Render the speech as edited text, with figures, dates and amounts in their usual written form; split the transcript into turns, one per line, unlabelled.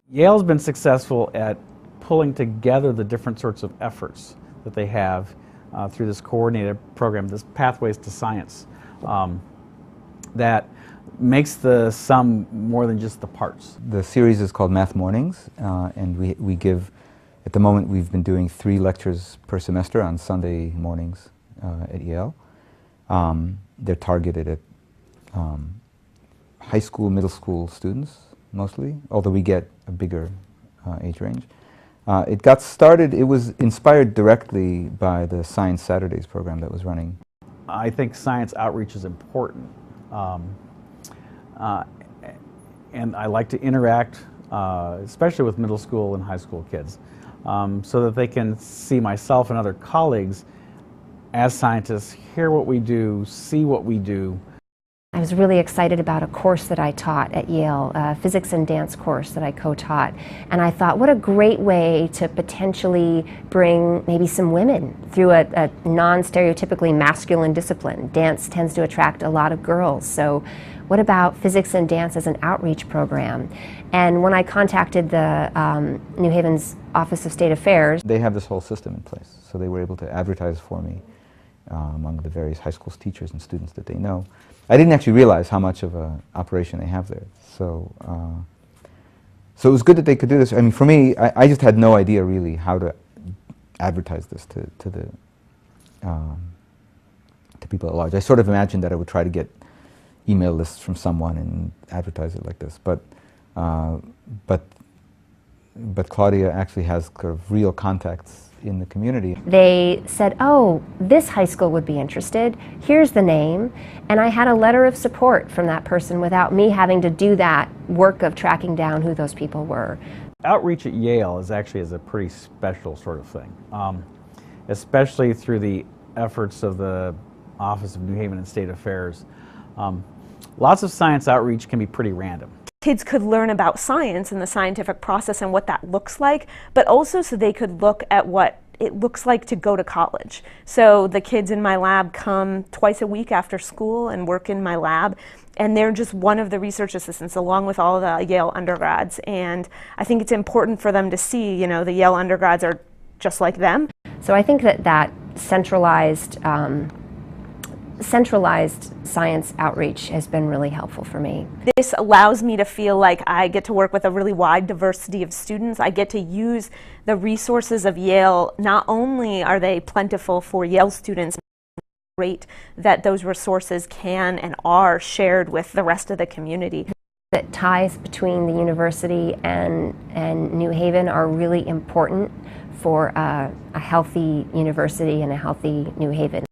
Yale's been successful at pulling together the different sorts of efforts that they have through this coordinated program, this Pathways to Science, that makes the sum more than just the parts.
The series is called Math Mornings, and we give, at the moment we've been doing 3 lectures per semester on Sunday mornings at Yale. They're targeted at high school, middle school students mostly, although we get a bigger age range. It got started, it was inspired directly by the Science Saturdays program that was running.
I think science outreach is important. And I like to interact, especially with middle school and high school kids, so that they can see myself and other colleagues as scientists, hear what we do, see what we do.
I was really excited about a course that I taught at Yale, a physics and dance course that I co-taught. And I thought, what a great way to potentially bring maybe some women through a non-stereotypically masculine discipline. Dance tends to attract a lot of girls, so what about physics and dance as an outreach program? And when I contacted the New Haven's Office of State Affairs,
they have this whole system in place, so they were able to advertise for me among the various high school teachers and students that they know. I didn't actually realize how much of an operation they have there. So, so it was good that they could do this. I mean, for me, I just had no idea really how to advertise this to people at large. I sort of imagined that I would try to get email lists from someone and advertise it like this, but Claudia actually has kind of real contacts in the community.
They said, oh, this high school would be interested, here's the name, and I had a letter of support from that person without me having to do that work of tracking down who those people were.
Outreach at Yale is actually a pretty special sort of thing, especially through the efforts of the Office of New Haven and State Affairs. Lots of science outreach can be pretty random.
Kids could learn about science and the scientific process and what that looks like, but also so they could look at what it looks like to go to college. So the kids in my lab come twice a week after school and work in my lab, and they're just one of the research assistants along with all the Yale undergrads. And I think it's important for them to see, you know, the Yale undergrads are just like them.
So I think that centralized science outreach has been really helpful for me.
This allows me to feel like I get to work with a really wide diversity of students. I get to use the resources of Yale. Not only are they plentiful for Yale students, great that those resources can and are shared with the rest of the community.
The ties between the university and New Haven are really important for a healthy university and a healthy New Haven.